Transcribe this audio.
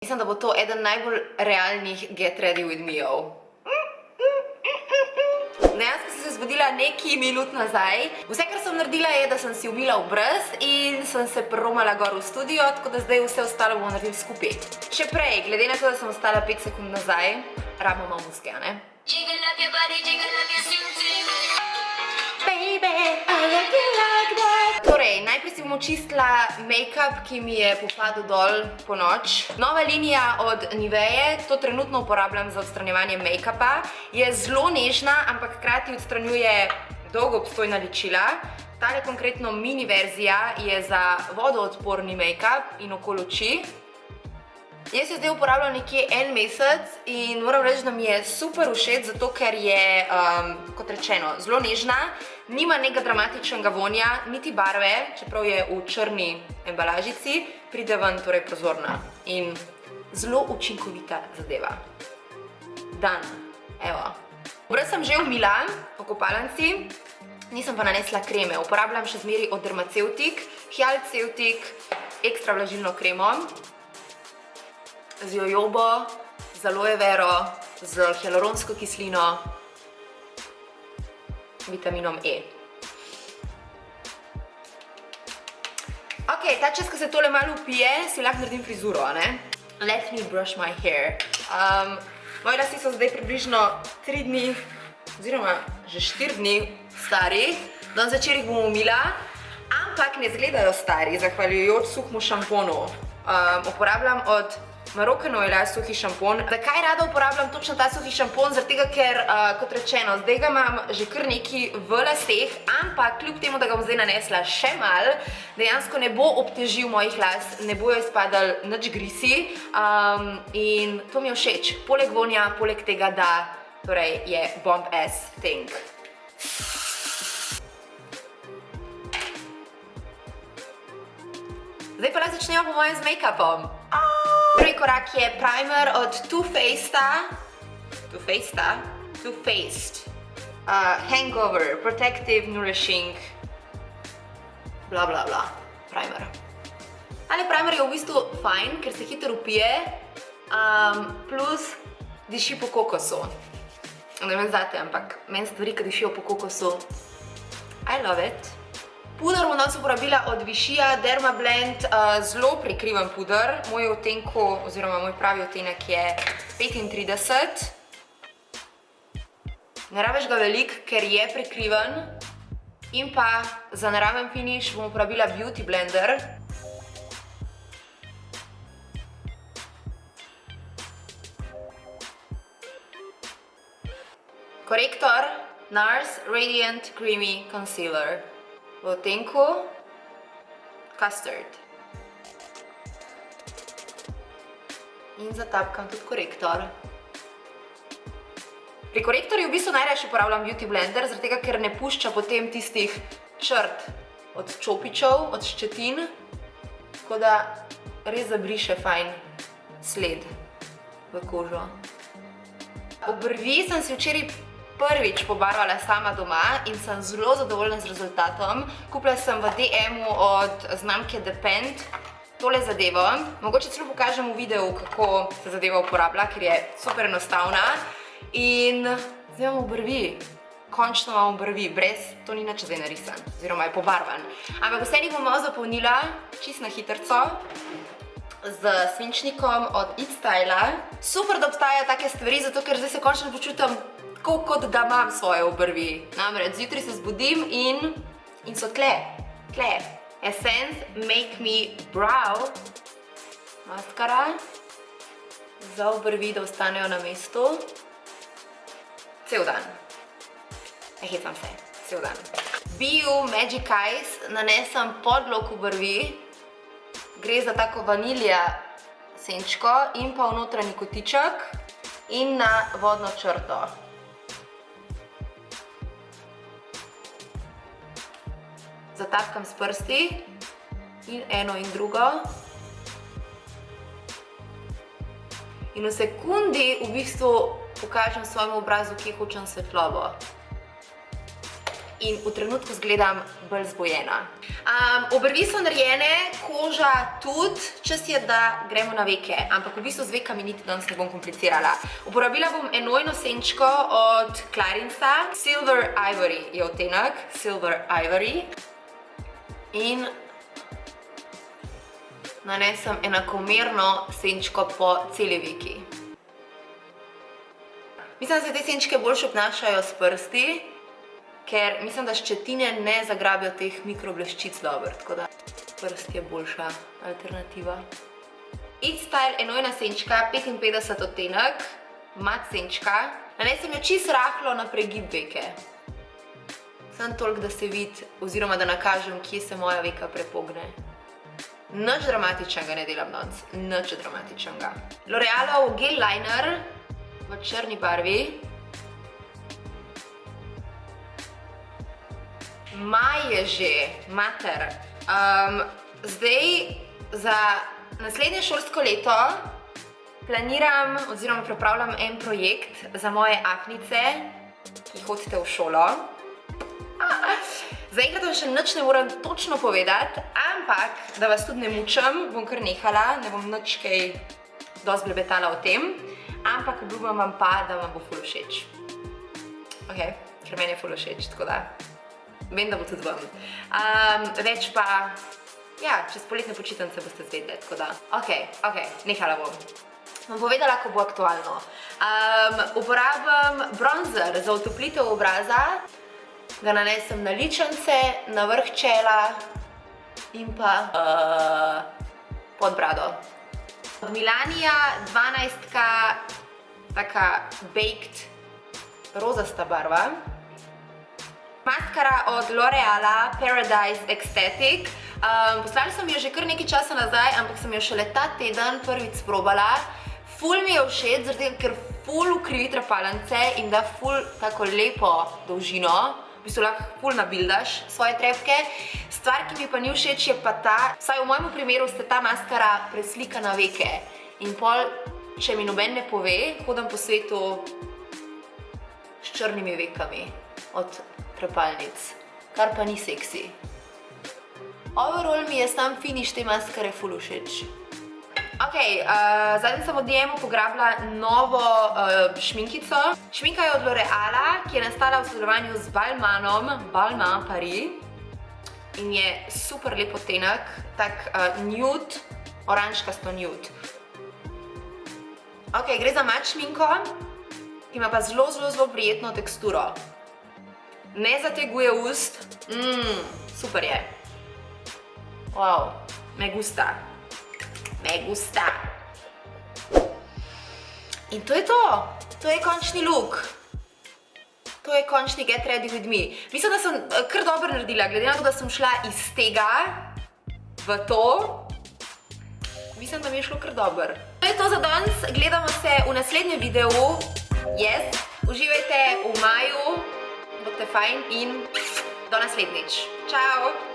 Mislim, da bo to eden najbolj realnih Get Ready With Me-ov. Dejansko sem se zbudila nekaj minut nazaj. Vse, kar sem naredila, je, da sem si umila obraz in sem se promala gor v studio, tako da zdaj vse ostalo bomo naredili skupaj. Še prej, glede na to, da sem ostala 5 sekund nazaj, rabimo malo muske, a ne? Baby, I like you like that. Torej, najprej si bom očistila make-up, ki mi je popadel dol po noč. Nova linija od Niveje, to trenutno uporabljam za odstranjevanje make-upa. Je zelo nežna, ampak hkrati odstranjuje dolgoobstojna ličila. Tale konkretno mini verzija je za vodoodporni make-up in okoli oči. Jaz jo zdaj uporabljam nekje en mesec in moram reči, da mi je super všeč, zato ker je, kot rečeno, zelo nežna, nima nekega dramatičnega vonja, niti barve, čeprav je v črni embalažici, pride ven torej prozorna in zelo učinkovita zadeva. Dan, evo. Obraz sem že umila po kopalnici, nisem pa nanesla kreme. Uporabljam še zmeraj od Dermaceutic, Hyalceutic, ekstra vlažilno kremo, z jojobo, z aloe vero, z hialuronsko kislino, vitaminom E. Ok, ta čas, ko se tole malo upije, si lahko naredim frizuro, ne? Let me brush my hair. Moji lasje so zdaj približno 3 dni, oziroma že 4 dni stari. Danes večer jih bom umila, ampak ne izgledajo stari, zahvaljujoč suhmu šamponu. Uporabljam od Moroccan Oila suhi šampon. Zakaj rada uporabljam točno ta suhi šampon? Zaradi tega, ker, kot rečeno, zdaj ga imam že kar nekaj v laseh, ampak kljub temu, da ga bom zdaj nanesla še malo, dejansko ne bo obtežil mojih las, ne bojo izpadali nič grisi in to mi je všeč. Poleg vonja, poleg tega, da torej je bomb ass thing. Zdaj pa lahko začnemo po mojem z make-upom. Prvi korak je primer od Too Faced Hangover Protective Nourishing bla bla bla primer. Ali primer je v bistvu fajn, ker se hitro upije, plus diši po kokosu. Ne vem zate, ampak meni stvari, ki dišijo po kokosu, I love it. Puder bom danes uporabila od Vichyja Dermablend, zelo prikriven puder. Moj odtenku, oziroma moj pravi odtenek je 35. Ne rabiš ga veliko, ker je prikriven. In pa za naraven finish bom uporabila Beauty Blender. Korektor NARS Radiant Creamy Concealer. V odtenku Custard. In zatapkam tudi korektor. Pri korektorju v bistvu najrajši uporabljam Beauty Blender, zaradi tega, ker ne pušča potem tistih črt od čopičev, od ščetin, tako da res zabriše fajn sled v kožo. Obrvi sem si včeraj prvič pobarvala sama doma in sem zelo zadovoljna z rezultatom. Kupila sem v DM-u od znamke Depend tole zadevo. Mogoče celo pokažem v videu, kako se zadeva uporablja, ker je super enostavna. In zdaj imam obrvi. Končno imam obrvi, brez, to ni nič zdaj narisan, oziroma je pobarvan. Ampak vse jih bom malo zapolnila, čisto na hitrco, z svinčnikom od It Styla. Super, da obstajajo take stvari, zato ker zdaj se končno počutim tako, kot da imam svoje obrvi. Namreč, zjutraj se zbudim in so tle. Essence Make Me Brow maskara za obrvi, da ostanejo na mestu. Cel dan. Ne hecam se, cel dan. Bio Magic Eyes nanesem pod lok obrvi. Gre za tako vanilja senčko in pa v notranji kotiček in na vodno črto. Zatapkam s prsti in eno in drugo. In v sekundi v bistvu pokažem svojemu obrazu, kje hočem svetlobo. in v trenutku izgledam bolj zbojena. Obrvi so narejene, koža tudi, čas je, da gremo na veke, ampak v bistvu z vekami niti danes ne bom komplicirala. Uporabila bom enojno senčko od Clarinsa, Silver Ivory je odtenek, Silver Ivory. In nanesem enakomerno senčko po celi veki. Mislim, da se te senčke boljše obnašajo s prsti, ker mislim, da ščetine ne zagrabijo teh mikrobleščic dobro, tako da prst je boljša alternativa. It Style enojna senčka, 55 odtenek, mat senčka. Nanesem jo čisto rahlo na pregib veke. Samo toliko, da se vidi, oziroma da nakažem, kje se moja veka prepogne. Nič dramatičnega ne delam danes, nič dramatičnega. L'Orealov gel liner v črni barvi. Maj je že, mater. Zdaj za naslednje šolsko leto planiram oziroma pripravljam en projekt za moje aknice, ki hodite v šolo. Zaenkrat vam še nič ne moram točno povedati, ampak da vas tudi ne mučam, bom kar nehala, ne bom nič kaj dosti blebetala o tem, ampak obljubam vam pa, da vam bo ful všeč. Ok, ker meni je ful všeč, tako da vem, da bo tudi vam. Več pa, ja, čez poletne počitnice boste zvedeli, tako da, ok, nehala bom. Bom povedala, ko bo aktualno. Uporabljam bronzer za otoplitev obraza, ga nanesem na ličence, na vrh čela in pa pod brado. Od Milania 12-ka, taka baked, rozasta barva. Maskara od L'Oreala Paradise Ecstatic. Poslali so mi jo že kar nekaj časa nazaj, ampak sem jo šele ta teden prvič sprobala. Ful mi je všeč, zato ker ful ukrivi trepalnice in da ful tako lepo dolžino. V bistvu lahko ful nabildaš svoje trepke. Stvar, ki mi pa ni všeč, je pa ta, vsaj v mojem primeru se ta maskara preslika na veke. In pol, če mi noben ne pove, hodim po svetu s črnimi vekami od trepalnic, kar pa ni seksi. Overall mi je sam finish te maskare ful všeč. Ok, zadnji sem od njemu pograbila novo šminkico. Šminka je od L'Oreala, ki je nastala v sodelovanju z Balmanom, Balmain Paris. In je super lep odtenek, tak nude, oranžkasto nude. Ok, gre za mat šminko, ki ima pa zelo prijetno teksturo. Ne zateguje ust, super je. Wow, me gusta. Me gusta. In to je to. To je končni look. To je končni Get Ready With Me. Mislim, da sem kar dobro naredila, glede na to, da sem šla iz tega v to. Mislim, da mi je šlo kar dobro. To je to za danes. Gledamo se v naslednjem videu. Yes. Uživajte v maju. Boste fajn in do naslednjič. Čau.